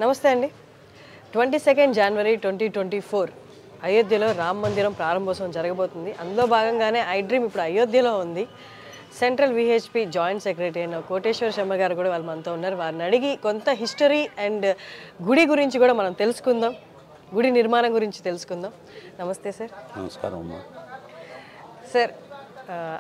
నమస్తే అండి. 22 జనవరి 2024 అయోధ్యలో రామ మందిరం ప్రారంభోత్సవం జరగబోతుంది. అందులో భాగంగానే ఐ డ్రీమ్ ఇప్పుడు అయోధ్యలో ఉంది. సెంట్రల్ విహెచ్పి జాయింట్ సెక్రటరీ అయిన కోటేశ్వర శర్మ గారు కూడా వాళ్ళు మనతో ఉన్నారు. వారిని అడిగి కొంత హిస్టరీ అండ్ గుడి గురించి కూడా మనం తెలుసుకుందాం, గుడి నిర్మాణం గురించి తెలుసుకుందాం. నమస్తే సార్. నమస్కారం అమ్మా. సార్,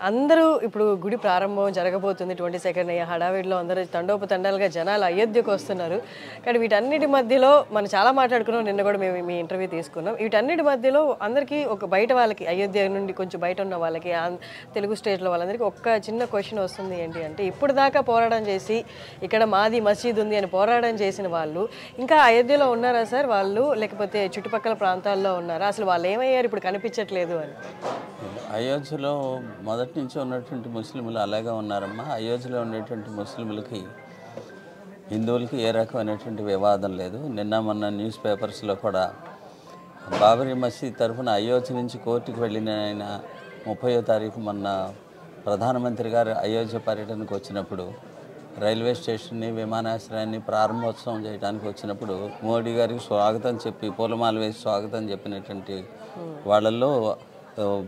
అందరూ ఇప్పుడు గుడి ప్రారంభం జరగబోతుంది 22 అయ్యే హడావిడిలో అందరూ తండోపతండాలుగా జనాలు అయోధ్యకు వస్తున్నారు. కానీ వీటన్నిటి మధ్యలో మనం చాలా మాట్లాడుకున్నాం, నిన్న కూడా మేము మీ ఇంటర్వ్యూ తీసుకున్నాం. వీటన్నిటి మధ్యలో అందరికీ ఒక బయట వాళ్ళకి, అయోధ్య నుండి కొంచెం బయట ఉన్న వాళ్ళకి, తెలుగు స్టేట్లో వాళ్ళందరికీ ఒక్క చిన్న క్వశ్చన్ వస్తుంది. ఏంటి అంటే, ఇప్పుడు దాకా పోరాటం చేసి ఇక్కడ మాది మసీద్ ఉంది అని పోరాటం చేసిన వాళ్ళు ఇంకా అయోధ్యలో ఉన్నారా సార్? వాళ్ళు లేకపోతే చుట్టుపక్కల ప్రాంతాల్లో ఉన్నారా? అసలు వాళ్ళు ఏమయ్యారు ఇప్పుడు కనిపించట్లేదు అని? అయోధ్యలో మొదటి నుంచి ఉన్నటువంటి ముస్లింలు అలాగే ఉన్నారమ్మా. అయోధ్యలో ఉండేటువంటి ముస్లింలకి హిందువులకి ఏ రకమైనటువంటి వివాదం లేదు. నిన్న మొన్న న్యూస్ పేపర్స్లో కూడా బాబరీ మసీద్ తరఫున అయోధ్య నుంచి కోర్టుకు వెళ్ళిన ఆయన 30వ తారీఖు మొన్న ప్రధానమంత్రి గారు అయోధ్య పర్యటనకు వచ్చినప్పుడు రైల్వే స్టేషన్ని, విమానాశ్రయాన్ని ప్రారంభోత్సవం చేయడానికి వచ్చినప్పుడు మోడీ గారికి స్వాగతం చెప్పి పూలమాల వేసి స్వాగతం చెప్పినటువంటి వాళ్ళల్లో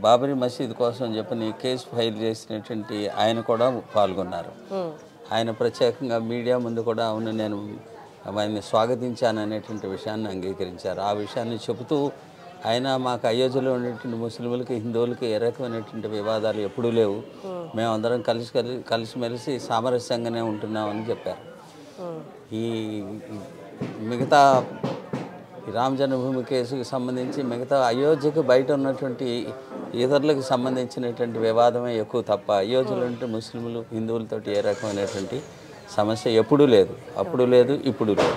బాబరీ మసీద్ కోసం చెప్పని కేసు ఫైల్ చేసినటువంటి ఆయన కూడా పాల్గొన్నారు. ఆయన ప్రత్యేకంగా మీడియా ముందు కూడా అవును నేను ఆయన్ని స్వాగతించాను అనేటువంటి విషయాన్ని అంగీకరించారు. ఆ విషయాన్ని చెబుతూ ఆయన మాకు అయోధ్యలో ఉండేటువంటి ముస్లింలకి హిందువులకి ఏ రకమైనటువంటి వివాదాలు ఎప్పుడూ లేవు, మేమందరం కలిసిమెలిసి సామరస్యంగానే ఉంటున్నామని చెప్పారు. ఈ మిగతా రామ జన్మభూమి కేసుకు సంబంధించి మిగతా అయోధ్యకు బయట ఉన్నటువంటి ఇతరులకు సంబంధించినటువంటి వివాదమే ఎక్కువ తప్ప అయోధ్యలో ఉంటే ముస్లింలు హిందువులతోటి ఏ రకమైనటువంటి సమస్య ఎప్పుడూ లేదు, అప్పుడు లేదు, ఇప్పుడు లేదు.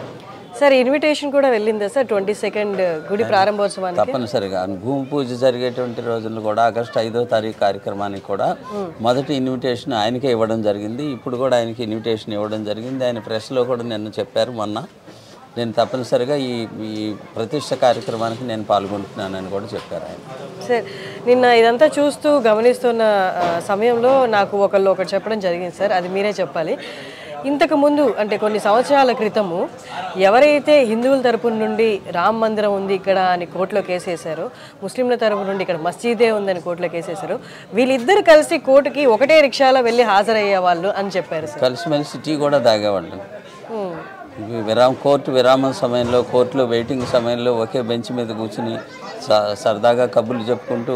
సార్, ఇన్విటేషన్ కూడా వెళ్ళిందా సార్ 22 గుడి ప్రారంభోత్సవానికి? తప్పనిసరిగా భూమి పూజ జరిగేటువంటి రోజుల్లో కూడా ఆగస్టు 5వ తారీఖు కార్యక్రమానికి కూడా మొదటి ఇన్విటేషన్ ఆయనకే ఇవ్వడం జరిగింది. ఇప్పుడు కూడా ఆయనకి ఇన్విటేషన్ ఇవ్వడం జరిగింది. ఆయన ప్రెస్లో కూడా నిన్న చెప్పారు, మొన్న నేను తప్పనిసరిగా ఈ ప్రతిష్ట కార్యక్రమానికి నేను పాల్గొంటున్నానని కూడా చెప్పారు ఆయన. సార్, నిన్న ఇదంతా చూస్తూ గమనిస్తున్న సమయంలో నాకు ఒకటి చెప్పడం జరిగింది సార్, అది మీరే చెప్పాలి. ఇంతకుముందు అంటే కొన్ని సంవత్సరాల క్రితము ఎవరైతే హిందువుల తరపు నుండి రామ మందిరం ఉంది ఇక్కడ అని కోర్టులో కేసేశారో, ముస్లింల తరపు నుండి ఇక్కడ మసీదే ఉందని కోర్టులో కేసేశారో, వీళ్ళిద్దరు కలిసి కోర్టుకి ఒకటే రిక్షాలో వెళ్ళి హాజరయ్యే వాళ్ళు అని చెప్పారు సార్. కలిసిమెలిసి టీ కూడా తాగేవాళ్ళు. కోర్టు విరామం సమయంలో, కోర్టులో వెయిటింగ్ సమయంలో ఒకే బెంచ్ మీద కూర్చుని సరదాగా కబుర్లు చెప్పుకుంటూ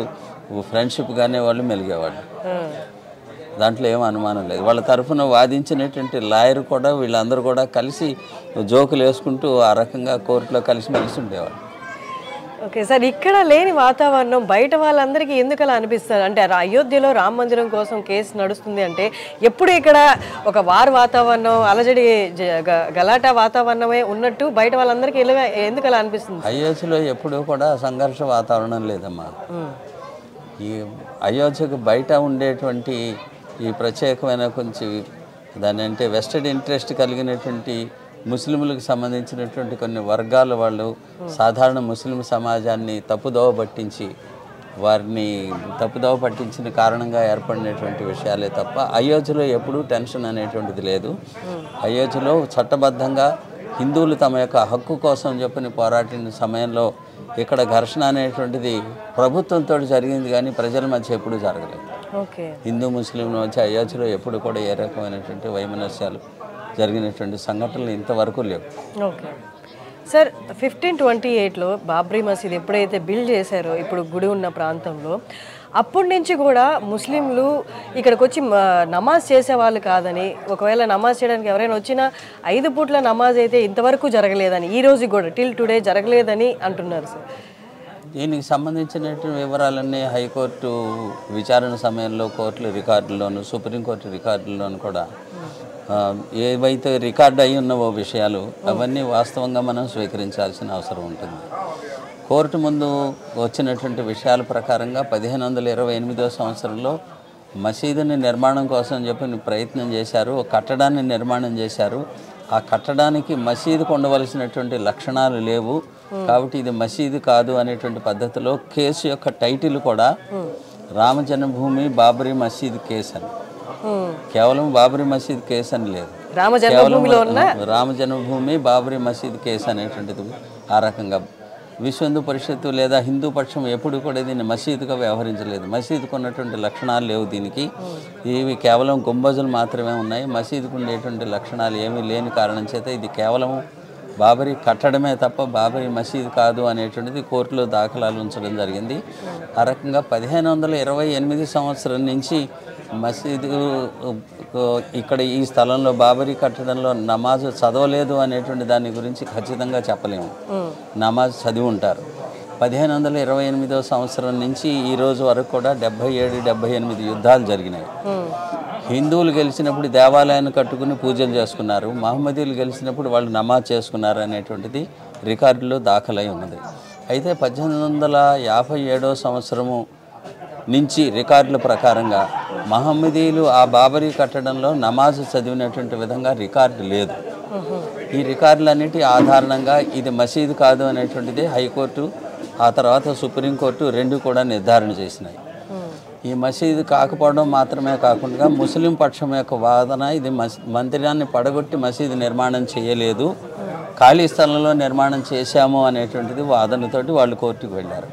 ఫ్రెండ్షిప్గానే వాళ్ళు మెలిగేవాళ్ళు. దాంట్లో ఏం అనుమానం లేదు. వాళ్ళ తరఫున వాదించినటువంటి లాయర్ కూడా వీళ్ళందరూ కూడా కలిసి జోకులు వేసుకుంటూ ఆ రకంగా కోర్టులో కలిసిమెలిసి ఉండేవాళ్ళు. ఓకే సార్, ఇక్కడ లేని వాతావరణం బయట వాళ్ళందరికీ ఎందుకు అలా అనిపిస్తారు? అంటే అయోధ్యలో రామ మందిరం కోసం కేసు నడుస్తుంది అంటే ఎప్పుడు ఇక్కడ ఒక వార్ వాతావరణం, అలజడి గలాటా వాతావరణమే ఉన్నట్టు బయట వాళ్ళందరికీ ఎందుకు అలా అనిపిస్తుంది? అయోధ్యలో ఎప్పుడూ కూడా సంఘర్ష వాతావరణం లేదమ్మా. ఈ అయోధ్యకు బయట ఉండేటువంటి ఈ ప్రత్యేకమైన కొంచెం దాని అంటే వెస్టెడ్ ఇంట్రెస్ట్ కలిగినటువంటి ముస్లింలకు సంబంధించినటువంటి కొన్ని వర్గాల వాళ్ళు సాధారణ ముస్లిం సమాజాన్ని తప్పుదోవ పట్టించిన కారణంగా ఏర్పడినటువంటి విషయాలే తప్ప అయోధ్యలో ఎప్పుడూ టెన్షన్ అనేటువంటిది లేదు. అయోధ్యలో చట్టబద్ధంగా హిందువులు తమ యొక్క హక్కు కోసం చెప్పని పోరాడిన సమయంలో ఇక్కడ ఘర్షణ అనేటువంటిది ప్రభుత్వంతో జరిగింది కానీ ప్రజల మధ్య ఎప్పుడూ జరగలేదు. హిందూ ముస్లింల మధ్య అయోధ్యలో ఎప్పుడు కూడా ఏ రకమైనటువంటి వైమనస్యాలు జరిగినటువంటి సంఘటనలు ఇంతవరకు లేవు. ఓకే సార్, 1528లో బాబ్రీ మసీద్ ఎప్పుడైతే బిల్డ్ చేశారో ఇప్పుడు గుడి ఉన్న ప్రాంతంలో, అప్పటి నుంచి కూడా ముస్లింలు ఇక్కడికి వచ్చి నమాజ్ చేసేవాళ్ళు కాదని, ఒకవేళ నమాజ్ చేయడానికి ఎవరైనా వచ్చినా 5 పూట్ల నమాజ్ అయితే ఇంతవరకు జరగలేదని, ఈ రోజు కూడా టిల్ టుడే జరగలేదని అంటున్నారు సార్. దీనికి సంబంధించినటువంటి వివరాలన్నీ హైకోర్టు విచారణ సమయంలో కోర్టుల రికార్డుల్లోనూ సుప్రీంకోర్టు రికార్డుల్లోనూ కూడా ఏవైతే రికార్డు అయి ఉన్నవో విషయాలు అవన్నీ వాస్తవంగా మనం స్వీకరించాల్సిన అవసరం ఉంటుంది. కోర్టు ముందు వచ్చినటువంటి విషయాల ప్రకారంగా 1528వ సంవత్సరంలో మసీదుని నిర్మాణం కోసం చెప్పి ప్రయత్నం చేశారు, కట్టడాన్ని నిర్మాణం చేశారు. ఆ కట్టడానికి మసీదుకు ఉండవలసినటువంటి లక్షణాలు లేవు కాబట్టి ఇది మసీదు కాదు అనేటువంటి పద్ధతిలో కేసు యొక్క టైటిల్ కూడా రామ జన్మభూమి బాబరీ మసీద్ కేసు అని, కేవలం బాబరీ మసీద్ కేసు అని లేదు, రామ జన్మభూమి బాబరీ మసీద్ కేసు అనేటువంటిది ఆ రకంగా విశ్వ హిందూ పరిషత్తు లేదా హిందూ పక్షం ఎప్పుడు కూడా దీన్ని మసీదుగా వ్యవహరించలేదు. మసీదుకు ఉన్నటువంటి లక్షణాలు లేవు దీనికి. ఇవి కేవలం గుంబజులు మాత్రమే ఉన్నాయి. మసీదుకు ఉండేటువంటి లక్షణాలు ఏమీ లేని కారణం చేత ఇది కేవలం బాబరీ కట్టడమే తప్ప బాబరీ మసీదు కాదు అనేటువంటిది కోర్టులో దాఖలాలు ఉంచడం జరిగింది. ఆ రకంగా 1528 సంవత్సరం నుంచి మసీదు ఇక్కడ ఈ స్థలంలో బాబరీ కట్టడంలో నమాజ్ చదవలేదు అనేటువంటి దాని గురించి ఖచ్చితంగా చెప్పలేము. నమాజ్ చదివి ఉంటారు. 1528 సంవత్సరం నుంచి ఈ రోజు వరకు కూడా 77-78 యుద్ధాలు జరిగినాయి. హిందువులు గెలిచినప్పుడు దేవాలయాన్ని కట్టుకుని పూజలు చేసుకున్నారు, మహమ్మదీయులు గెలిచినప్పుడు వాళ్ళు నమాజ్ చేసుకున్నారు అనేటువంటిది రికార్డులో దాఖలై ఉన్నది. అయితే 1857 సంవత్సరము నుంచి రికార్డుల ప్రకారంగా మహమ్మదీయులు ఆ బాబరీ కట్టడంలో నమాజ్ చదివినటువంటి విధంగా రికార్డు లేదు. ఈ రికార్డులన్నిటి ఆధారంగా ఇది మసీదు కాదు అనేటువంటిది హైకోర్టు, ఆ తర్వాత సుప్రీంకోర్టు రెండు కూడా నిర్ధారణ చేసినాయి. ఈ మసీదు కాకపోవడం మాత్రమే కాకుండా ముస్లిం పక్షం యొక్క వాదన ఇది మందిరాన్ని పడగొట్టి మసీదు నిర్మాణం చేయలేదు, ఖాళీ స్థలంలో నిర్మాణం చేశాము అనేటువంటిది వాదనతోటి వాళ్ళు కోర్టుకు వెళ్ళారు.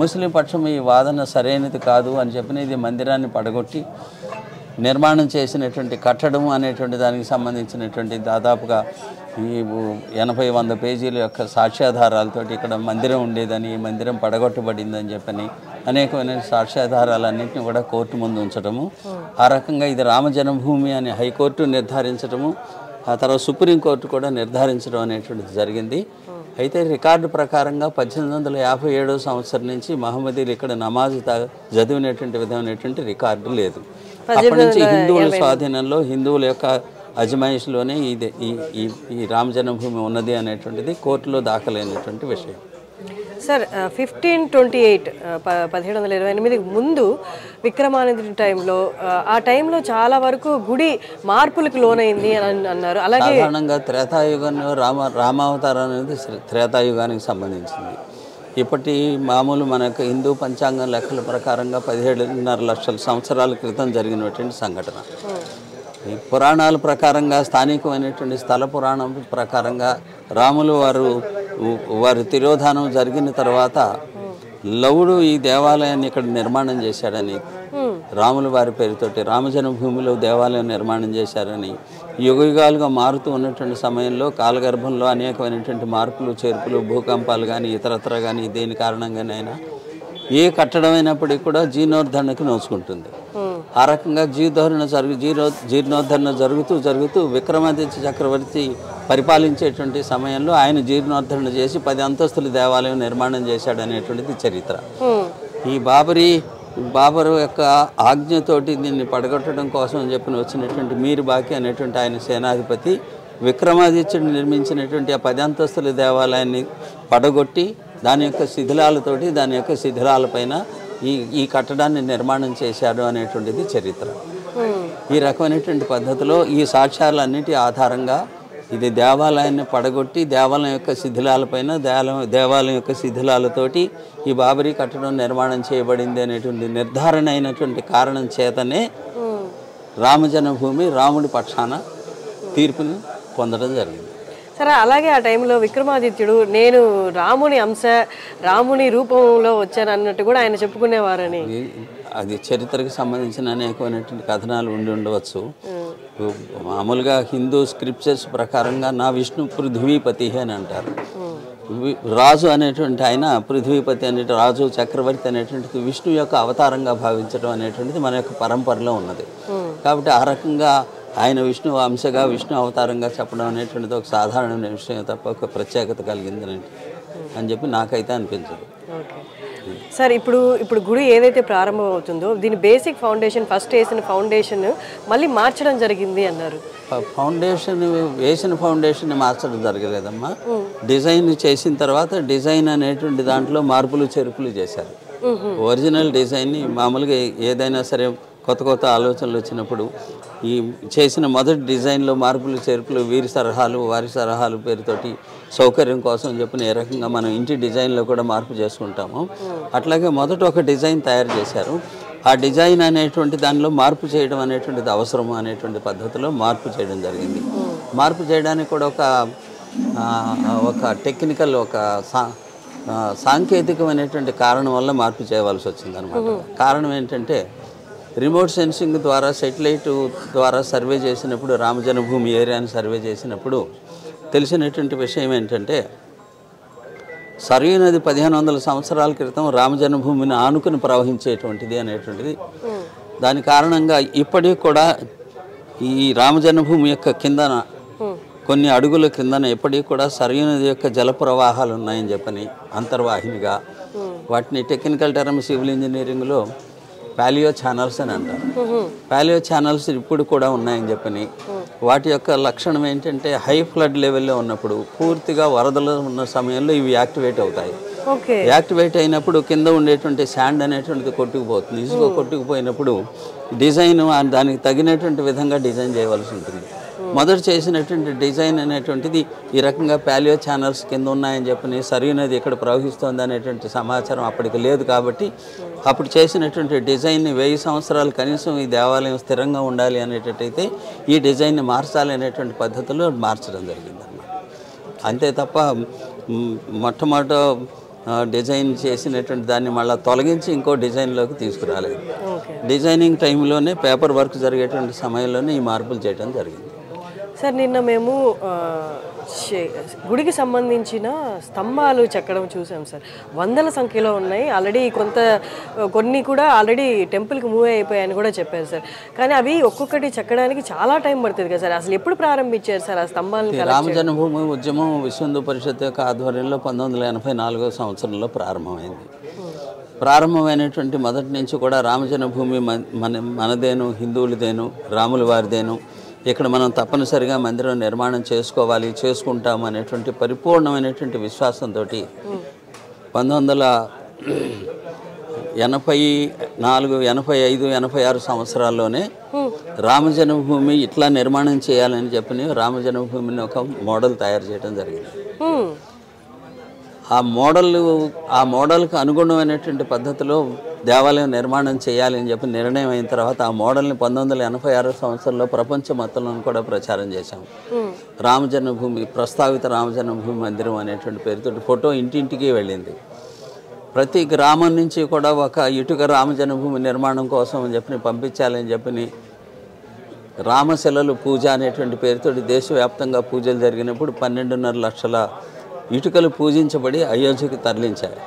ముస్లిం పక్షం ఈ వాదన సరైనది కాదు అని చెప్పిన ఇది మందిరాన్ని పడగొట్టి నిర్మాణం చేసినటువంటి కట్టడం అనేటువంటి దానికి సంబంధించినటువంటి దాదాపుగా ఈ 80-100 పేజీల యొక్క సాక్ష్యాధారాలతోటి ఇక్కడ మందిరం ఉండేదని, ఈ మందిరం పడగొట్టబడిందని చెప్పని అనేకమైన సాక్ష్యాధారాలన్నింటినీ కూడా కోర్టు ముందు ఉంచడము, ఆ రకంగా ఇది రామ జన్మభూమి అని హైకోర్టు నిర్ధారించడము, ఆ తర్వాత సుప్రీంకోర్టు కూడా నిర్ధారించడం అనేటువంటిది జరిగింది. అయితే రికార్డు ప్రకారంగా 1857 సంవత్సరం నుంచి మహమ్మదీలు ఇక్కడ నమాజ్ చదివినటువంటి విధమైనటువంటి రికార్డు లేదు. అప్పటి నుంచి హిందువుల స్వాధీనంలో, హిందువుల యొక్క అజమాయిషిలోనే ఇది ఈ రామ జన్మభూమి ఉన్నది అనేటువంటిది కోర్టులో దాఖలైనటువంటి విషయం. సార్ 1528 1728 ముందు విక్రమాదిత్య టైంలో, ఆ టైంలో చాలా వరకు గుడి మార్పులకు లోనైంది అని అన్నారు. అలాగే సాధారణంగా త్రేతాయుగంలో రామావతారం అనేది త్రేతాయుగానికి సంబంధించింది. ఇప్పటి మామూలు మనకు హిందూ పంచాంగం లెక్కల ప్రకారంగా 17.5 లక్షల సంవత్సరాల క్రితం జరిగినటువంటి సంఘటన. ఈ పురాణాల ప్రకారంగా, స్థానికమైనటువంటి స్థల పురాణం ప్రకారంగా రాములు వారు తిరోధానం జరిగిన తర్వాత లవుడు ఈ దేవాలయాన్ని ఇక్కడ నిర్మాణం చేశాడని, రాముల వారి పేరుతోటి రామజన్మభూమిలో దేవాలయం నిర్మాణం చేశారని, యుగయుగాలుగా మారుతూ ఉన్నటువంటి సమయంలో కాలగర్భంలో అనేకమైనటువంటి మార్పులు చేర్పులు, భూకంపాలు కానీ ఇతరత్ర కానీ దేని కారణంగానైనా ఏ కట్టడమైనప్పటికీ కూడా జీర్ణోద్ధరణకు నోచుకుంటుంది. ఆ రకంగా జీర్ణోద్ధరణ జరుగుతూ విక్రమాదిత్య చక్రవర్తి పరిపాలించేటువంటి సమయంలో ఆయన జీర్ణోద్ధరణ చేసి 10 అంతస్తుల దేవాలయం నిర్మాణం చేశాడు అనేటువంటిది చరిత్ర. ఈ బాబరు యొక్క ఆజ్ఞతోటి దీన్ని పడగొట్టడం కోసం అని చెప్పి వచ్చినటువంటి మీర్ బాకి అనేటువంటి ఆయన సేనాధిపతి విక్రమాదిత్యుడు నిర్మించినటువంటి ఆ 10 అంతస్తుల దేవాలయాన్ని పడగొట్టి దాని యొక్క శిథిలాలతోటి, దాని యొక్క శిథిలాలపైన ఈ కట్టడాన్ని నిర్మాణం చేశాడు అనేటువంటిది చరిత్ర. ఈ రకమైనటువంటి పద్ధతిలో ఈ సాక్ష్యాలన్నిటి ఆధారంగా ఇది దేవాలయాన్ని పడగొట్టి దేవాలయం యొక్క శిథిలాలపైన, దేవాలయం యొక్క శిథిలాలతోటి ఈ బాబరీ కట్టడం నిర్మాణం చేయబడింది అనేటువంటి నిర్ధారణ అయినటువంటి కారణం చేతనే రామజన్మభూమి రాముడి పక్షాన తీర్పుని పొందడం జరిగింది. సరే, అలాగే ఆ టైంలో విక్రమాదిత్యుడు నేను రాముని అంశ, రాముని రూపంలో వచ్చాను అన్నట్టు కూడా ఆయన చెప్పుకునేవారని, అది చరిత్రకు సంబంధించిన అనేకమైనటువంటి కథనాలు ఉండవచ్చు. మామూలుగా హిందూ స్క్రిప్చర్స్ ప్రకారంగా నా విష్ణు పృథ్వీపతి అని అంటారు. రాజు అనేటువంటి ఆయన పృథ్వీపతి అనే రాజు, చక్రవర్తి అనేటువంటిది విష్ణు యొక్క అవతారంగా భావించడం అనేటువంటిది మన యొక్క పరంపరలో ఉన్నది. కాబట్టి ఆ రకంగా ఆయన విష్ణు అంశగా, విష్ణు అవతారంగా చెప్పడం అనేటువంటిది ఒక సాధారణమైన విషయం తప్ప ఒక ప్రత్యేకత కలిగింది అని చెప్పి నాకైతే అనిపించదు. సార్, ఇప్పుడు గుడి ఏదైతే ప్రారంభం అవుతుందో దీని బేసిక్ ఫౌండేషన్, ఫస్ట్ వేసిన ఫౌండేషన్ మళ్ళీ మార్చడం జరిగింది అన్నారు. వేసిన ఫౌండేషన్ మార్చడం జరగలేదమ్మా. డిజైన్ చేసిన తర్వాత డిజైన్ అనేటువంటి దాంట్లో మార్పులు చేర్పులు చేశారు. ఒరిజినల్ డిజైన్ని మామూలుగా ఏదైనా సరే కొత్త ఆలోచనలు వచ్చినప్పుడు ఈ చేసిన మొదటి డిజైన్లో మార్పులు చేర్పులు, వీరి సలహాలు వారి సలహాలు పేరుతోటి సౌకర్యం కోసం చెప్పిన ఏ రకంగా మనం ఇంటి డిజైన్లో కూడా మార్పు చేసుకుంటాము. అట్లాగే మొదట ఒక డిజైన్ తయారు చేశారు. ఆ డిజైన్ అనేటువంటి దానిలో మార్పు చేయడం అనేటువంటిది అవసరము అనేటువంటి పద్ధతిలో మార్పు చేయడం జరిగింది. మార్పు చేయడానికి కూడా ఒక టెక్నికల్ సాంకేతికమైనటువంటి కారణం వల్ల మార్పు చేయవలసి వచ్చింది అనమాట. కారణం ఏంటంటే రిమోట్ సెన్సింగ్ ద్వారా సెటిలైట్ ద్వారా సర్వే చేసినప్పుడు రామజన్మభూమి ఏరియాని సర్వే చేసినప్పుడు తెలిసినటువంటి విషయం ఏంటంటే సరయూ నది 1500 సంవత్సరాల క్రితం రామజన్మభూమిని ఆనుకుని ప్రవహించేటువంటిది అనేటువంటిది. దాని కారణంగా ఇప్పటికి కూడా ఈ రామజన్మభూమి యొక్క కిందన కొన్ని అడుగుల కిందన ఎప్పటికీ కూడా సరయూ నది యొక్క జల ప్రవాహాలు ఉన్నాయని చెప్పని అంతర్వాహినిగా వాటిని టెక్నికల్ టర్మ్ సివిల్ ఇంజనీరింగ్లో పాలియో ఛానల్స్ అని అంటారు. పాలియో ఛానల్స్ ఇప్పుడు కూడా ఉన్నాయని చెప్పని వాటి యొక్క లక్షణం ఏంటంటే హై ఫ్లడ్ లెవెల్లో ఉన్నప్పుడు పూర్తిగా వరదలు ఉన్న సమయంలో ఇవి యాక్టివేట్ అవుతాయి. యాక్టివేట్ అయినప్పుడు కింద ఉండేటువంటి శాండ్ అనేటువంటిది కొట్టుకుపోతుంది. ఇసుక కొట్టుకుపోయినప్పుడు డిజైన్ దానికి తగినటువంటి విధంగా డిజైన్ చేయవలసి ఉంటుంది. మొదట చేసినటువంటి డిజైన్ అనేటువంటిది ఈ రకంగా పాలియో ఛానల్స్ కింద ఉన్నాయని చెప్పని సరయూ నది ఇక్కడ ప్రవహిస్తోంది అనేటువంటి సమాచారం అప్పటికి లేదు. కాబట్టి అప్పుడు చేసినటువంటి డిజైన్ని 1000 సంవత్సరాలు కనీసం ఈ దేవాలయం స్థిరంగా ఉండాలి అనేటట్టయితే ఈ డిజైన్ని మార్చాలి అనేటువంటి పద్ధతిలో మార్చడం జరిగిందన్నమాట. అంతే తప్ప మొట్టమొదట డిజైన్ చేసినటువంటి దాన్ని మళ్ళీ తొలగించి ఇంకో డిజైన్లోకి తీసుకురాలేదు. డిజైనింగ్ టైంలోనే పేపర్ వర్క్ జరిగేటువంటి సమయంలోనే ఈ మార్పులు చేయడం జరిగింది. సార్ నిన్న మేము గుడికి సంబంధించిన స్తంభాలు చెక్కడం చూసాం సార్. వందల సంఖ్యలో ఉన్నాయి. ఆల్రెడీ కొన్ని కూడా ఆల్రెడీ టెంపుల్కి మూవ్ అయిపోయాయని కూడా చెప్పారు సార్. కానీ అవి ఒక్కొక్కటి చెక్కడానికి చాలా టైం పడుతుంది కదా సార్. అసలు ఎప్పుడు ప్రారంభించారు సార్ ఆ స్తంభాలను? రామజన్మభూమి ఉద్యమం విశ్వ హిందూ పరిషత్ యొక్క ఆధ్వర్యంలో 1984 సంవత్సరంలో ప్రారంభమైంది. ప్రారంభమైనటువంటి మొదటి నుంచి కూడా రామజన్మభూమి మనదేను, హిందువులదేను, రాముల వారిదేను, ఇక్కడ మనం తప్పనిసరిగా మందిరం నిర్మాణం చేసుకోవాలి, చేసుకుంటాము అనేటువంటి పరిపూర్ణమైనటువంటి విశ్వాసంతో 1984, 85, 86 సంవత్సరాల్లోనే రామజన్మభూమి ఇట్లా నిర్మాణం చేయాలని చెప్పి రామజన్మభూమిని ఒక మోడల్ తయారు చేయడం జరిగింది. ఆ మోడల్కి అనుగుణమైనటువంటి పద్ధతిలో దేవాలయం నిర్మాణం చేయాలని చెప్పి నిర్ణయం అయిన తర్వాత ఆ మోడల్ని 1986 సంవత్సరంలో ప్రపంచ మొత్తంలో కూడా ప్రచారం చేశాము. రామజన్మభూమి ప్రస్తావిత రామజన్మభూమి మందిరం అనేటువంటి పేరుతో ఫోటో ఇంటింటికి వెళ్ళింది. ప్రతి గ్రామం నుంచి కూడా ఒక ఇటుక రామజన్మభూమి నిర్మాణం కోసం అని చెప్పి పంపించాలని చెప్పి రామశిలలు పూజ అనేటువంటి పేరుతో దేశవ్యాప్తంగా పూజలు జరిగినప్పుడు 12.5 లక్షల ఇటుకలు పూజించబడి అయోధ్యకి తరలించారు.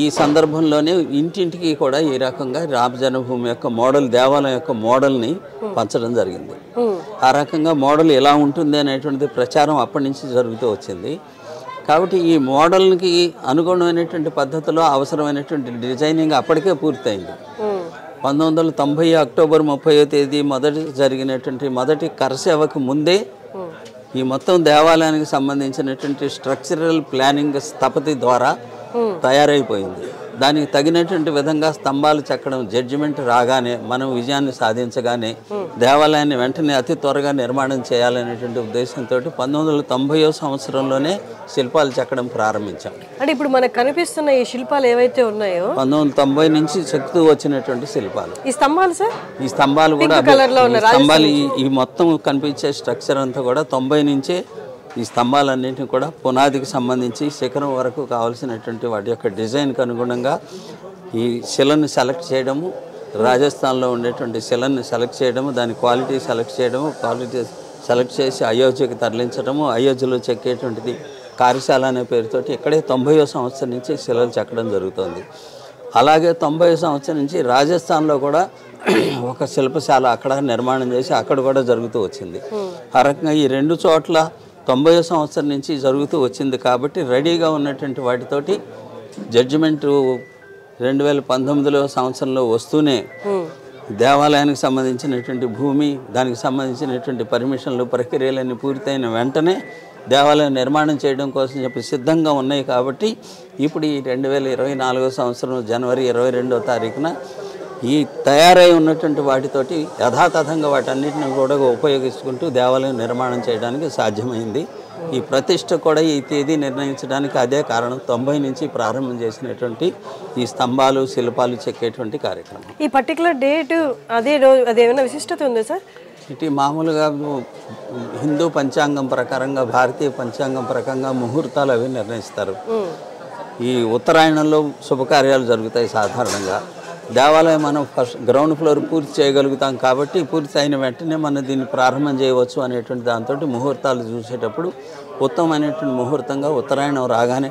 ఈ సందర్భంలోనే ఇంటింటికి కూడా ఈ రకంగా రామజన్మభూమి యొక్క మోడల్, దేవాలయం యొక్క మోడల్ని పంచడం జరిగింది. ఆ రకంగా మోడల్ ఎలా ఉంటుంది అనేటువంటిది ప్రచారం అప్పటి నుంచి జరుగుతూ వచ్చింది. కాబట్టి ఈ మోడల్కి అనుగుణమైనటువంటి పద్ధతిలో అవసరమైనటువంటి డిజైనింగ్ అప్పటికే పూర్తయింది. 1990 అక్టోబర్ 30వ తేదీ జరిగినటువంటి మొదటి కరసేవకు ముందే ఈ మొత్తం దేవాలయానికి సంబంధించినటువంటి స్ట్రక్చరల్ ప్లానింగ్ స్థపతి ద్వారా తయారైపోయింది. దానికి తగినటువంటి విధంగా స్తంభాలు చెక్కడం జడ్జిమెంట్ రాగానే మనం విజయాన్ని సాధించగానే దేవాలయాన్ని వెంటనే అతి త్వరగా నిర్మాణం చేయాలనేటువంటి ఉద్దేశంతో 1990వ సంవత్సరంలోనే శిల్పాలు చెక్కడం ప్రారంభించాం. అంటే ఇప్పుడు మనకు కనిపిస్తున్న ఈ శిల్పాలు ఏవైతే ఉన్నాయో 1990 నుంచి చెక్కుతూ వచ్చినటువంటి శిల్పాలు. ఈ స్తంభాలు సార్, ఈ స్తంభాలు కూడా స్తంభాలు ఈ మొత్తం కనిపించే స్ట్రక్చర్ అంతా కూడా 90 నుంచే ఈ స్తంభాలన్నింటినీ కూడా పునాదికి సంబంధించి శిఖరం వరకు కావాల్సినటువంటి వాటి యొక్క డిజైన్కి అనుగుణంగా ఈ శిలను సెలెక్ట్ చేయడము, రాజస్థాన్లో ఉండేటువంటి శిలను సెలెక్ట్ చేయడము, దాని క్వాలిటీ సెలెక్ట్ చేయడము, క్వాలిటీ సెలెక్ట్ చేసి అయోధ్యకి తరలించడము, అయోధ్యలో చెక్కేటువంటిది కార్యశాల అనే పేరుతోటి ఇక్కడే 90వ సంవత్సరం నుంచి శిలలు చెక్కడం జరుగుతుంది. అలాగే 90వ సంవత్సరం నుంచి రాజస్థాన్లో కూడా ఒక శిల్పశాల అక్కడ నిర్మాణం చేసి అక్కడ కూడా జరుగుతూ వచ్చింది. ఆ రకంగా ఈ రెండు చోట్ల 90వ సంవత్సరం నుంచి జరుగుతూ వచ్చింది. కాబట్టి రెడీగా ఉన్నటువంటి వాటితోటి జడ్జిమెంటు 2019 సంవత్సరంలో వస్తూనే దేవాలయానికి సంబంధించినటువంటి భూమి, దానికి సంబంధించినటువంటి పర్మిషన్లు, ప్రక్రియలన్నీ పూర్తయిన వెంటనే దేవాలయం నిర్మాణం చేయడం కోసం చెప్పి సిద్ధంగా ఉన్నాయి. కాబట్టి ఇప్పుడు ఈ 2024 సంవత్సరం జనవరి 22వ తారీఖున ఈ తయారై ఉన్నటువంటి వాటితోటి యథాతథంగా వాటన్నిటిని కూడా ఉపయోగించుకుంటూ దేవాలయం నిర్మాణం చేయడానికి సాధ్యమైంది. ఈ ప్రతిష్ట కూడా ఈ తేదీ నిర్ణయించడానికి అదే కారణం. 90 నుంచి ప్రారంభం చేసినటువంటి ఈ స్తంభాలు శిల్పాలు చెక్కేటువంటి కార్యక్రమం. ఈ పర్టికులర్ డేట్ అదే రోజు అదేమైనా విశిష్టత ఉందా సార్? ఇటు మామూలుగా హిందూ పంచాంగం ప్రకారంగా, భారతీయ పంచాంగం ప్రకారంగా ముహూర్తాలు అవి నిర్ణయిస్తారు. ఈ ఉత్తరాయణంలో శుభకార్యాలు జరుగుతాయి సాధారణంగా. దేవాలయం మనం ఫస్ట్ గ్రౌండ్ ఫ్లోర్ పూర్తి చేయగలుగుతాం కాబట్టి పూర్తి అయిన వెంటనే మనం దీన్ని ప్రారంభం చేయవచ్చు అనేటువంటి దాంతో ముహూర్తాలు చూసేటప్పుడు ఉత్తమమైనటువంటి ముహూర్తంగా ఉత్తరాయణం రాగానే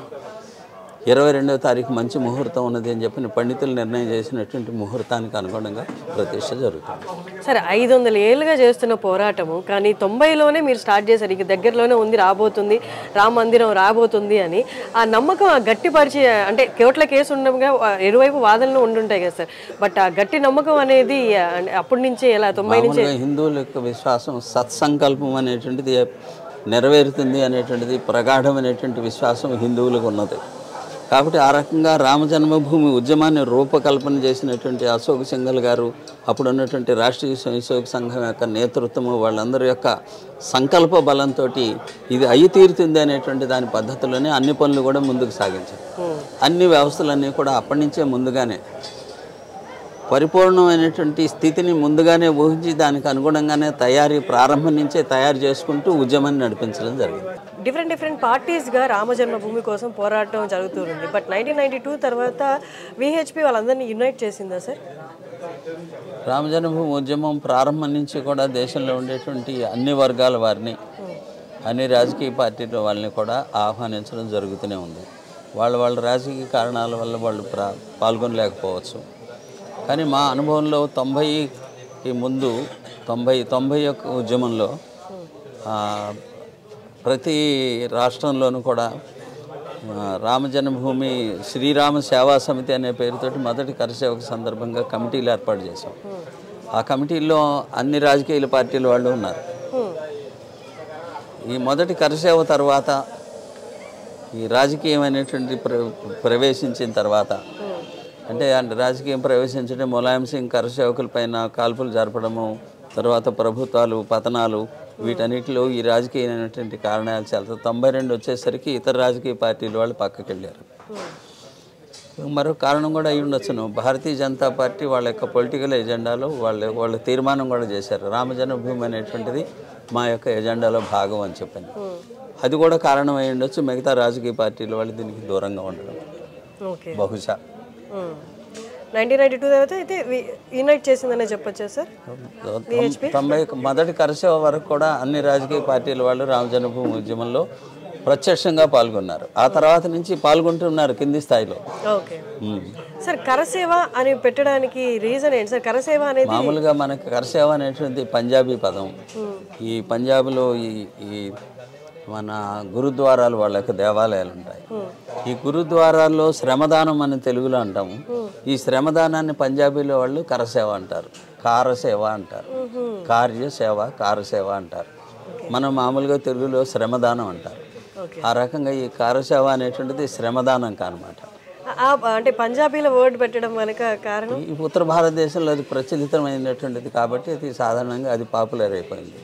22వ తారీఖు మంచి ముహూర్తం ఉన్నది అని చెప్పి పండితులు నిర్ణయం చేసినటువంటి ముహూర్తానికి అనుగుణంగా ప్రతిష్ట జరుగుతుంది. సరే, 500 ఏళ్ళుగా చేస్తున్న పోరాటము కానీ 90లోనే మీరు స్టార్ట్ చేశారు. ఇక దగ్గరలోనే ఉంది, రాబోతుంది, రామ మందిరం రాబోతుంది అని ఆ నమ్మకం గట్టిపరిచి, అంటే కోట్ల కేసు ఉండగా ఇరువైపు వాదనలు ఉండుంటాయి కదా సార్, బట్ ఆ గట్టి నమ్మకం అనేది అప్పటి నుంచే ఎలా 90 నుంచి హిందువుల యొక్క విశ్వాసం సత్సంకల్పం అనేటువంటిది నెరవేరుతుంది అనేటువంటిది ప్రగాఢమైనటువంటి విశ్వాసం హిందువులకు ఉన్నది. కాబట్టి ఆ రకంగా రామ జన్మభూమి ఉద్యమాన్ని రూపకల్పన చేసినటువంటి అశోక్ సింఘల్ గారు, అప్పుడు ఉన్నటువంటి రాష్ట్రీయ స్వయంసేవక సంఘం యొక్క నేతృత్వము, వాళ్ళందరి యొక్క సంకల్ప బలంతో ఇది అయ్యి తీరుతుంది అనేటువంటి దాని పద్ధతిలోనే అన్ని పనులు కూడా ముందుకు సాగించారు. అన్ని వ్యవస్థలన్నీ కూడా అప్పటి నుంచే ముందుగానే పరిపూర్ణమైనటువంటి స్థితిని ముందుగానే ఊహించి దానికి అనుగుణంగానే ప్రారంభం నుంచే తయారు చేసుకుంటూ ఉద్యమాన్ని నడిపించడం జరిగింది. డిఫరెంట్ పార్టీస్గా రామ జన్మభూమి కోసం పోరాటం జరుగుతుంది. బట్ 1992 తర్వాత విహెచ్పి వాళ్ళందరినీ యునైట్ చేసిందా సార్? రామ జన్మభూమి ఉద్యమం ప్రారంభం నుంచి కూడా దేశంలో ఉండేటువంటి అన్ని వర్గాల వారిని, అన్ని రాజకీయ పార్టీల వాళ్ళని కూడా ఆహ్వానించడం జరుగుతూనే ఉంది. వాళ్ళ రాజకీయ కారణాల వల్ల వాళ్ళు పాల్గొనలేకపోవచ్చు. కానీ మా అనుభవంలో 90కి ముందు 90 యొక్క ఉద్యమంలో ప్రతి రాష్ట్రంలోనూ కూడా రామ జన్మభూమి శ్రీరామ సేవా సమితి అనే పేరుతోటి మొదటి కరసేవక సందర్భంగా కమిటీలు ఏర్పాటు చేశాం. ఆ కమిటీల్లో అన్ని రాజకీయ పార్టీల వాళ్ళు ఉన్నారు. ఈ మొదటి కరసేవ తర్వాత ఈ రాజకీయమైనటువంటి ప్రవేశించిన తర్వాత, అంటే రాజకీయం ప్రవేశించడం ములాయం సింగ్ కరసేవకుల పైన కాల్పులు జరపడము, తర్వాత ప్రభుత్వాలు పతనాలు, వీటన్నిటిలో ఈ రాజకీయమైనటువంటి కారణాలు చాలా 92 వచ్చేసరికి ఇతర రాజకీయ పార్టీల వాళ్ళు పక్కకి వెళ్ళారు. మరో కారణం కూడా అయి ఉండొచ్చును. భారతీయ జనతా పార్టీ వాళ్ళ యొక్క పొలిటికల్ ఎజెండాలో వాళ్ళ తీర్మానం కూడా చేశారు, రామ జన్మభూమి అనేటువంటిది మా యొక్క ఎజెండాలో భాగం అని చెప్పని. అది కూడా కారణం అయి ఉండొచ్చు మిగతా రాజకీయ పార్టీల వాళ్ళు దీనికి దూరంగా ఉండడం బహుశా. 1992 తర్వాత అయితే యునైట్ చేసిందనే చెప్పొచ్చా సార్? 90 మొదటి కరసేవ వరకు కూడా అన్ని రాజకీయ పార్టీల వాళ్ళు రామ జన్మభూమి ఉద్యమంలో ప్రత్యక్షంగా పాల్గొన్నారు. ఆ తర్వాత నుంచి పాల్గొంటున్నారు కింది స్థాయిలో. ఓకే సార్, కరసేవ అని పెట్టడానికి రీజన్ ఏంటి సార్? కరసేవ అనేది మామూలుగా మనకి కరసేవ అనేటువంటి పంజాబీ పదం. ఈ పంజాబ్లో ఈ మన గురుద్వారాలు వాళ్ళ యొక్క దేవాలయాలు ఉంటాయి. ఈ గురుద్వారాల్లో శ్రమదానం అని తెలుగులో అంటాము. ఈ శ్రమదానాన్ని పంజాబీలో వాళ్ళు కరసేవ అంటారు, కారసేవ అంటారు, కార్యసేవ కారసేవ అంటారు. మనం మామూలుగా తెలుగులో శ్రమదానం అంటారు. ఆ రకంగా ఈ కారసేవ అనేటువంటిది శ్రమదానం కానమాట. అంటే పంజాబీలో వర్డ్ పెట్టడం వెనక కారణం ఈ ఉత్తర భారతదేశంలో అది ప్రచలితమైనటువంటిది కాబట్టి అది సాధారణంగా అది పాపులర్ అయిపోయింది.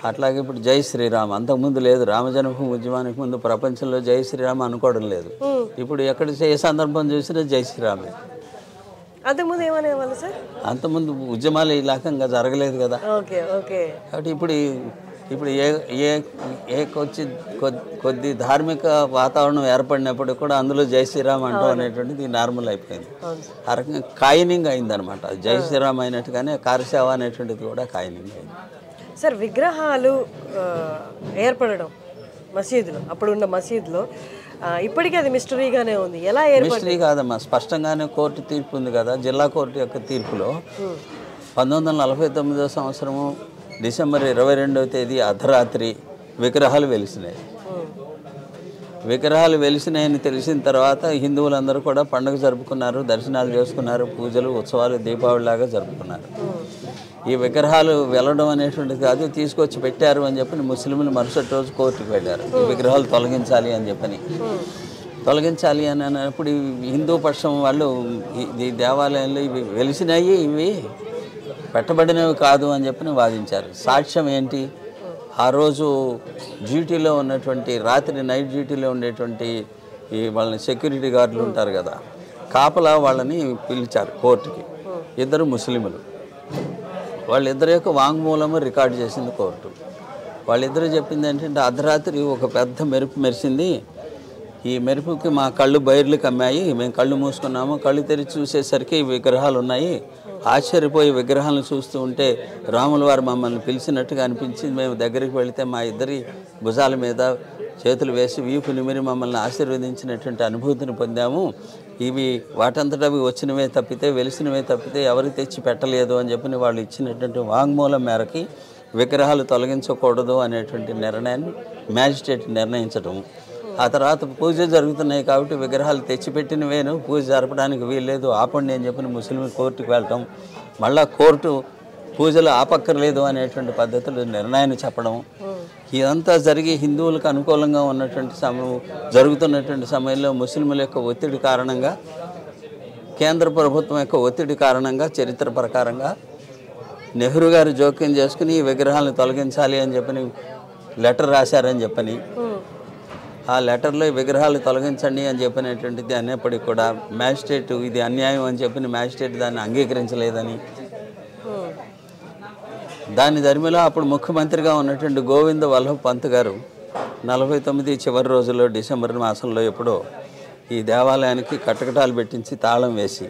అట్లాగే ఇప్పుడు జై శ్రీరామ్ అంతకుముందు లేదు. రామ జన్మభూమి ఉద్యమానికి ముందు ప్రపంచంలో జై శ్రీరామ్ అనుకోవడం లేదు. ఇప్పుడు ఎక్కడ ఏ సందర్భం చూసినా జై శ్రీరామే. అంతకుముందు ఏమనేవాళ్ళు సార్? అంతకుముందు ఉద్యమాలు ఈ రకంగా జరగలేదు కదా. కాబట్టి ఇప్పుడు కొద్ది ధార్మిక వాతావరణం ఏర్పడినప్పుడు కూడా అందులో జై శ్రీరామ్ అంటాం అనేటువంటిది నార్మల్ అయిపోయింది. ఆ రకంగా కాయినింగ్ అయిందనమాట. జై శ్రీరామ్ అయినట్టుగానే కారసేవ అనేటువంటిది కూడా కాయినింగ్ అయింది. సార్, విగ్రహాలు ఏర్పడడం మసీదులో, అప్పుడున్న మసీదులో ఇప్పటికీ అది మిస్టరీగానే ఉంది. ఎలా మిస్టరీ కాదమ్మా, స్పష్టంగానే కోర్టు తీర్పు ఉంది కదా. జిల్లా కోర్టు యొక్క తీర్పులో 1949వ సంవత్సరము డిసెంబర్ 22వ తేదీ అర్ధరాత్రి విగ్రహాలు వెలిసినాయి. విగ్రహాలు వెలిసినాయని తెలిసిన తర్వాత హిందువులందరూ కూడా పండుగ జరుపుకున్నారు, దర్శనాలు చేసుకున్నారు, పూజలు ఉత్సవాలు దీపావళిలాగా జరుపుకున్నారు. ఈ విగ్రహాలు వెళ్ళడం అనేటువంటిది కాదు, తీసుకొచ్చి పెట్టారు అని చెప్పని ముస్లింలు మరుసటి రోజు కోర్టుకు వెళ్ళారు. ఈ విగ్రహాలు తొలగించాలి అని చెప్పని. తొలగించాలి అని అన్నప్పుడు హిందూ పక్షం వాళ్ళు ఈ దేవాలయంలో ఇవి వెలిసినాయి, ఇవి పెట్టబడినవి కాదు అని చెప్పని వాదించారు. సాక్ష్యం ఏంటి? ఆ రోజు డ్యూటీలో ఉన్నటువంటి రాత్రి నైట్ డ్యూటీలో ఉండేటువంటి ఈ వాళ్ళని సెక్యూరిటీ గార్డులు ఉంటారు కదా, కాపలా వాళ్ళని పిలిచారు కోర్టుకి. ఇద్దరు ముస్లింలు. వాళ్ళిద్దరి యొక్క వాంగ్మూలము రికార్డు చేసింది కోర్టు. వాళ్ళిద్దరూ చెప్పింది ఏంటంటే, అర్ధరాత్రి ఒక పెద్ద మెరుపు మెరిసింది, ఈ మెరుపుకి మా కళ్ళు బైర్లు కమ్మాయి, మేము కళ్ళు మూసుకున్నాము, కళ్ళు తెరిచి చూసేసరికి విగ్రహాలు ఉన్నాయి. ఆశ్చర్యపోయి విగ్రహాలను చూస్తూ ఉంటే రాముల వారు మమ్మల్ని పిలిచినట్టుగా అనిపించింది. మేము దగ్గరికి వెళితే మా ఇద్దరి భుజాల మీద చేతులు వేసి వీపు నిమిరి మమ్మల్ని ఆశీర్వదించినటువంటి అనుభూతిని పొందాము. ఇవి వాటంతటా అవి వచ్చినవే తప్పితే, వెలిసినవే తప్పితే ఎవరు తెచ్చి పెట్టలేదు అని చెప్పి వాళ్ళు ఇచ్చినటువంటి వాంగ్మూలం మేరకి విగ్రహాలు తొలగించకూడదు అనేటువంటి నిర్ణయాన్ని మ్యాజిస్ట్రేట్ నిర్ణయించడం. ఆ తర్వాత పూజ జరుగుతున్నాయి కాబట్టి విగ్రహాలు తెచ్చిపెట్టినవేను పూజ జరపడానికి వీల్లేదు, ఆపండి అని చెప్పి ముస్లిం కోర్టుకు వెళ్ళటం. మళ్ళా కోర్టు పూజలు ఆపక్కర్లేదు అనేటువంటి పద్ధతులు నిర్ణయాన్ని చెప్పడం. ఇదంతా జరిగి హిందువులకు అనుకూలంగా ఉన్నటువంటి జరుగుతున్నటువంటి సమయంలో ముస్లింల యొక్క ఒత్తిడి కారణంగా, కేంద్ర ప్రభుత్వం యొక్క ఒత్తిడి కారణంగా చరిత్ర ప్రకారంగా నెహ్రూ గారు జోక్యం చేసుకుని ఈ విగ్రహాలను తొలగించాలి అని చెప్పని లెటర్ రాశారని చెప్పని, ఆ లెటర్లో ఈ విగ్రహాలు తొలగించండి అని చెప్పినటువంటిది అనేప్పటికీ కూడా మ్యాజిస్ట్రేట్ ఇది అన్యాయం అని చెప్పిన మ్యాజిస్ట్రేట్ దాన్ని అంగీకరించలేదని, దాని ధర్మిలో అప్పుడు ముఖ్యమంత్రిగా ఉన్నటువంటి గోవింద వల్లభ్ పంత్ గారు 49 చివరి రోజుల్లో డిసెంబర్ మాసంలో ఎప్పుడో ఈ దేవాలయానికి కటకటాలు పెట్టించి తాళం వేసి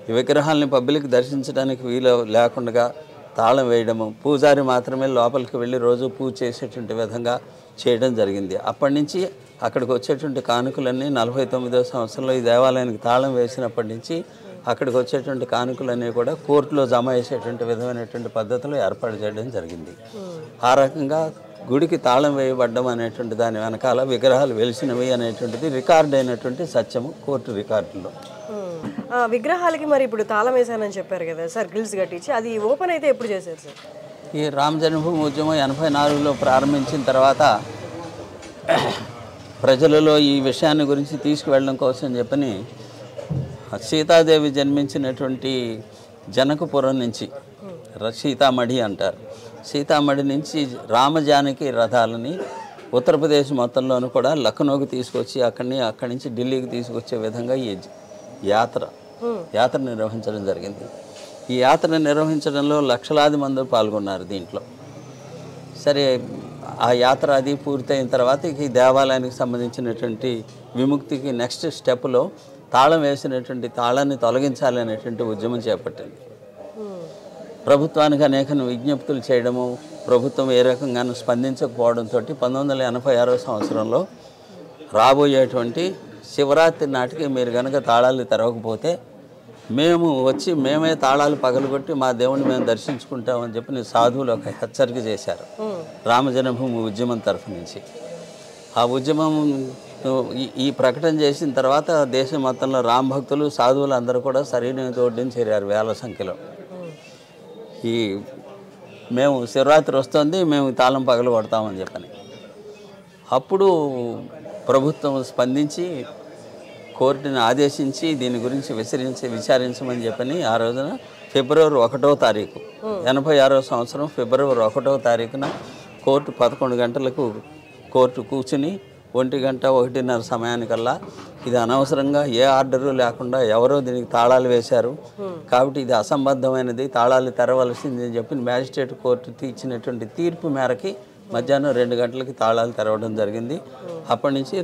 ఈ విగ్రహాలని పబ్లిక్ దర్శించడానికి వీలు లేకుండా తాళం వేయడము, పూజారి మాత్రమే లోపలికి వెళ్ళి రోజు పూజ చేసేటువంటి విధంగా చేయడం జరిగింది. అప్పటి నుంచి అక్కడికి వచ్చేటువంటి కానుకలన్నీ 49వ సంవత్సరంలో ఈ దేవాలయానికి తాళం వేసినప్పటి నుంచి అక్కడికి వచ్చేటువంటి కానుకలన్నీ కూడా కోర్టులో జమ చేసేటువంటి విధమైనటువంటి పద్ధతులు ఏర్పాటు చేయడం జరిగింది. ఆ రకంగా గుడికి తాళం వేయబడ్డం అనేటువంటి దాని వెనకాల విగ్రహాలు వెలిసినవి అనేటువంటిది రికార్డ్ అయినటువంటి సత్యము కోర్టు రికార్డులో. విగ్రహాలకి మరి ఇప్పుడు తాళం వేసానని చెప్పారు కదా సార్, గ్రిల్స్ కట్టించి, అది ఓపెన్ అయితే ఎప్పుడు చేశారు సార్? ఈ రామ జన్మభూమి ఉద్యమం 84లో ప్రారంభించిన తర్వాత ప్రజలలో ఈ విషయాన్ని గురించి తీసుకువెళ్ళడం కోసం చెప్పని సీతాదేవి జన్మించినటువంటి జనకపురం నుంచి, సీతామఢి అంటారు, సీతామఢి నుంచి రామజానకి రథాలని ఉత్తరప్రదేశ్ మొత్తంలోనూ కూడా లక్నోకి తీసుకొచ్చి అక్కడి నుంచి ఢిల్లీకి తీసుకొచ్చే విధంగా ఈ యాత్ర నిర్వహించడం జరిగింది. ఈ యాత్ర నిర్వహించడంలో లక్షలాది మంది పాల్గొన్నారు దీంట్లో. సరే, ఆ యాత్ర అది పూర్తయిన తర్వాత ఈ దేవాలయానికి సంబంధించినటువంటి విముక్తికి నెక్స్ట్ స్టెప్లో తాళం వేసినటువంటి తాళాన్ని తొలగించాలి అనేటువంటి ఉద్యమం చేపట్టింది. ప్రభుత్వానికి అనేక విజ్ఞప్తులు చేయడము, ప్రభుత్వం ఏ రకంగానూ స్పందించకపోవడంతో 1986వ సంవత్సరంలో రాబోయేటువంటి శివరాత్రి నాటికి మీరు కనుక తాళాలు తెరవకపోతే మేము వచ్చి మేమే తాళాలు పగలగొట్టి మా దేవుని మేము దర్శించుకుంటామని చెప్పి సాధువులు ఒక హెచ్చరిక చేశారు రామజన్మభూమి ఉద్యమం తరఫు నుంచి. ఆ ఉద్యమం ఈ ప్రకటన చేసిన తర్వాత దేశం మొత్తంలో రామ భక్తులు సాధువులు అందరూ కూడా సరైన తోడ్ని చేరారు వేల సంఖ్యలో. ఈ మేము శివరాత్రి వస్తుంది, మేము తాళం పగలు కొడతామని చెప్పని. అప్పుడు ప్రభుత్వం స్పందించి కోర్టుని ఆదేశించి దీని గురించి విచారించమని చెప్పని ఆ రోజున ఫిబ్రవరి 1వ తారీఖు 86వ సంవత్సరం ఫిబ్రవరి 1వ తారీఖున కోర్టు 11 గంటలకు కోర్టు కూర్చుని 1 గంట 1:30 సమయానికల్లా ఇది అనవసరంగా ఏ ఆర్డరు లేకుండా ఎవరో దీనికి తాళాలు వేశారు కాబట్టి ఇది అసంబద్ధమైనది, తాళాలు తెరవలసింది అని చెప్పి మ్యాజిస్ట్రేట్ కోర్టు ఇచ్చినటువంటి తీర్పు మేరకి మధ్యాహ్నం 2 గంటలకి తాళాలు తెరవడం జరిగింది. అప్పటి నుంచి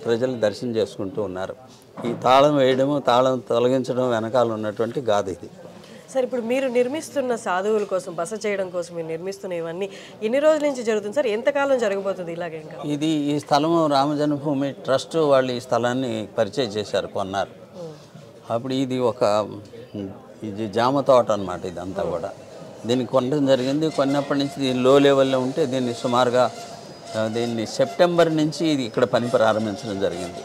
ప్రజలు దర్శనం చేసుకుంటూ ఉన్నారు. ఈ తాళం వేయడము, తాళం తొలగించడం వెనకాల ఉన్నటువంటి గాథ ఇది. సార్, ఇప్పుడు మీరు నిర్మిస్తున్న సాధువుల కోసం, బస చేయడం కోసం మీరు నిర్మిస్తున్న ఇవన్నీ ఎన్ని రోజుల నుంచి జరుగుతుంది సార్? ఎంతకాలం జరగబోతుంది ఇలాగే? ఇంకా ఈ స్థలం రామజన్మభూమి ట్రస్ట్ వాళ్ళు ఈ స్థలాన్ని పరిచయం చేశారు, కొన్నారు. అప్పుడు ఇది జామ తోట అన్నమాట. ఇదంతా కూడా దీన్ని కొనడం జరిగింది. కొన్నప్పటి నుంచి దీని లో లెవెల్లో ఉంటే దీన్ని సుమారుగా సెప్టెంబర్ నుంచి ఇది ఇక్కడ పని ప్రారంభించడం జరిగింది.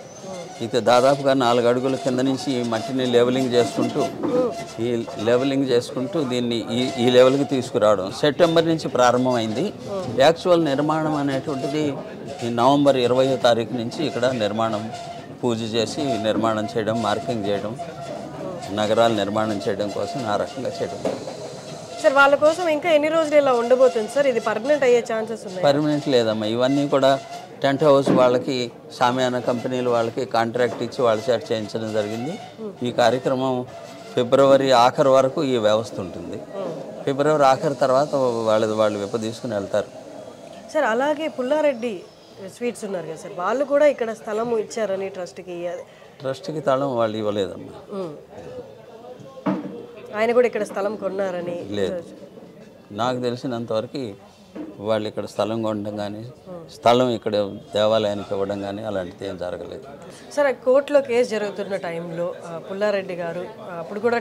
ఇక దాదాపుగా 4 అడుగుల కింద నుంచి ఈ మట్టిని లెవెలింగ్ చేసుకుంటూ దీన్ని ఈ లెవెల్కి తీసుకురావడం సెప్టెంబర్ నుంచి ప్రారంభమైంది. యాక్చువల్ నిర్మాణం అనేటువంటిది ఈ నవంబర్ 20వ తారీఖు నుంచి ఇక్కడ పూజ చేసి నిర్మాణం చేయడం, మార్కింగ్ చేయడం, నగరాలు నిర్మాణం చేయడం కోసం ఆ రకంగా చేయడం. సార్ వాళ్ళ కోసం ఇంకా ఎన్ని రోజులు ఇలా ఉండబోతుంది సార్? ఇది పర్మనెంట్ అయ్యే ఛాన్సెస్ ఉన్నాయి? పర్మనెంట్ లేదమ్మా, ఇవన్నీ కూడా టెంట్ హౌస్ వాళ్ళకి, షామియానా కంపెనీలు వాళ్ళకి కాంట్రాక్ట్ ఇచ్చి వాళ్ళ చేత చేయించడం జరిగింది. ఈ కార్యక్రమం ఫిబ్రవరి ఆఖరు వరకు ఈ వ్యవస్థ ఉంటుంది. ఫిబ్రవరి ఆఖరు తర్వాత వాళ్ళు విప్ప తీసుకుని వెళ్తారు. సార్ అలాగే పుల్లారెడ్డి స్వీట్స్ ఉన్నారు కదా సార్, వాళ్ళు కూడా ఇక్కడ స్థలం ఇచ్చారని ట్రస్ట్కి స్థలం వాళ్ళు ఇవ్వలేదమ్మా. ఆయన కూడా ఇక్కడ స్థలం కొన్నారని లేదు, నాకు తెలిసినంతవరకు వాళ్ళు ఇక్కడ స్థలం కొనడం కానీ, స్థలం ఇక్కడ దేవాలయానికి ఇవ్వడం కానీ అలాంటిది ఏం జరగలేదు. సార్ కోర్టులో కేసు జరుగుతున్న టైంలో పుల్లారెడ్డి గారు అప్పుడు కూడా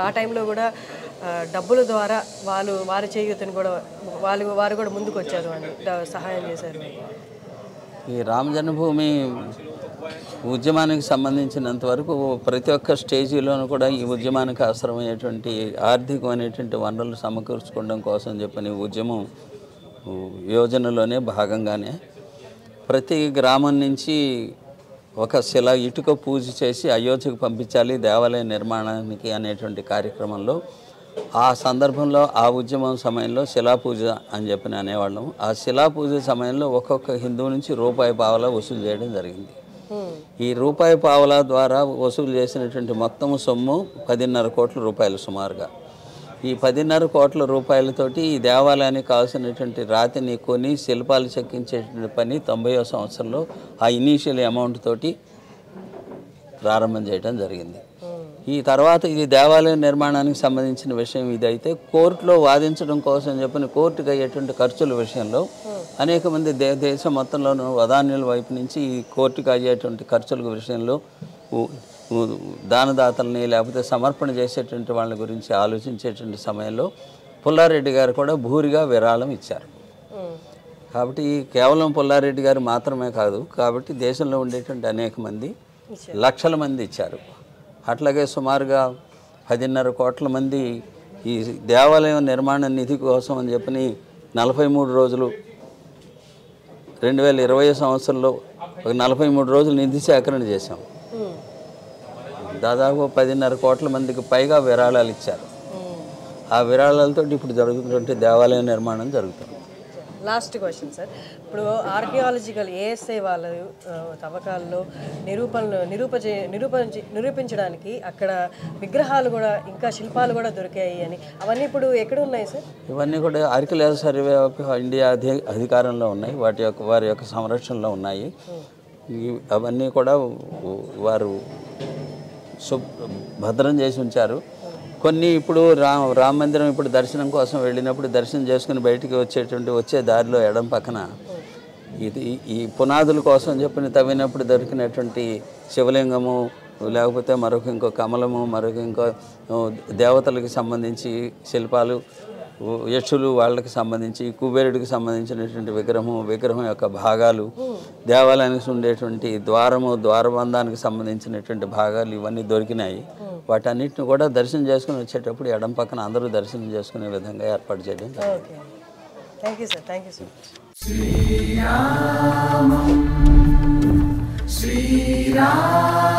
ఆ టైంలో కూడా డబ్బుల ద్వారా వారి చేయూతను కూడా వారు కూడా ముందుకు వచ్చారు అని సహాయం చేశారు. ఈ రామ జన్మభూమి ఉద్యమానికి సంబంధించినంత వరకు ప్రతి ఒక్క స్టేజీలోనూ కూడా ఈ ఉద్యమానికి అవసరమైనటువంటి ఆర్థికమైనటువంటి వనరులు సమకూర్చుకోవడం కోసం చెప్పని ఉద్యమం యోజనలోనే భాగంగానే ప్రతి గ్రామం నుంచి ఒక ఇటుక పూజ చేసి అయోధ్యకు పంపించాలి దేవాలయ నిర్మాణానికి అనేటువంటి కార్యక్రమంలో ఆ సందర్భంలో ఆ ఉద్యమం సమయంలో శిలాపూజ అని చెప్పి అనేవాళ్ళం. ఆ శిలాపూజ సమయంలో ఒక్కొక్క హిందువు నుంచి రూపాయి పావలా వసూలు చేయడం జరిగింది. ఈ రూపాయి పావలా ద్వారా వసూలు చేసినటువంటి మొత్తం సొమ్ము 10.5 కోట్ల రూపాయలు సుమారుగా. ఈ 10.5 కోట్ల రూపాయలతోటి ఈ దేవాలయానికి కావాల్సినటువంటి రాతిని కొని శిల్పాలు చెక్కించేటువంటి పని 90వ సంవత్సరంలో ఆ ఇనీషియల్ అమౌంట్ తోటి ప్రారంభం చేయడం జరిగింది. ఈ తర్వాత ఇది దేవాలయ నిర్మాణానికి సంబంధించిన విషయం ఇదైతే కోర్టులో వాదించడం కోసం చెప్పిన కోర్టుకు అయ్యేటువంటి ఖర్చుల విషయంలో అనేక మంది దేశం మొత్తంలోనూ వదాన్యుల వైపు నుంచి ఈ కోర్టుకు అయ్యేటువంటి ఖర్చుల విషయంలో దానదాతల్ని లేకపోతే సమర్పణ చేసేటువంటి వాళ్ళ గురించి ఆలోచించేటువంటి సమయంలో పుల్లారెడ్డి గారు కూడా భూరిగా విరాళం ఇచ్చారు. కాబట్టి కేవలం పుల్లారెడ్డి గారు మాత్రమే కాదు, కాబట్టి దేశంలో ఉండేటువంటి అనేక మంది లక్షల మంది ఇచ్చారు. అట్లాగే సుమారుగా 10.5 కోట్ల మంది ఈ దేవాలయం నిర్మాణ నిధి కోసం అని చెప్పని 43 రోజులు 2020 సంవత్సరంలో 43 రోజులు నిధి సేకరణ చేశాం. దాదాపు 10.5 కోట్ల మందికి పైగా విరాళాలు ఇచ్చారు. ఆ విరాళాలతో ఇప్పుడు జరుగుతున్నటువంటి దేవాలయ నిర్మాణం జరుగుతుంది. లాస్ట్ క్వశ్చన్ సార్, ఇప్పుడు ఆర్కియాలజికల్ ఏఎస్ఐ వాళ్ళ తవ్వకాల్లో నిరూపించడానికి అక్కడ విగ్రహాలు కూడా ఇంకా శిల్పాలు కూడా దొరికాయి అని, అవన్నీ ఇప్పుడు ఎక్కడ ఉన్నాయి సార్? ఇవన్నీ కూడా ఆర్కియాలజీ సర్వే ఆఫ్ ఇండియా అధికారంలో ఉన్నాయి, వారి యొక్క సంరక్షణలో ఉన్నాయి. అవన్నీ కూడా వారు భద్రం చేసి ఉంచారు. కొన్ని ఇప్పుడు రామ మందిరం ఇప్పుడు దర్శనం కోసం వెళ్ళినప్పుడు దర్శనం చేసుకుని బయటికి వచ్చే దారిలో ఎడం పక్కన ఈ పునాదుల కోసం చెప్పిన తవ్వినప్పుడు దొరికినటువంటి శివలింగము, లేకపోతే ఇంకో కమలము, ఇంకో దేవతలకు సంబంధించి శిల్పాలు, యక్షులు వాళ్ళకి సంబంధించి, కుబేరుడికి సంబంధించినటువంటి విగ్రహం యొక్క భాగాలు, దేవాలయానికి ఉండేటువంటి ద్వారబంధానికి సంబంధించినటువంటి భాగాలు ఇవన్నీ దొరికినాయి. వాటన్నిటిని కూడా దర్శనం చేసుకుని వచ్చేటప్పుడు ఎడం పక్కన అందరూ దర్శనం చేసుకునే విధంగా ఏర్పాటు చేయడం. Thank you sir, thank you so much. Srirama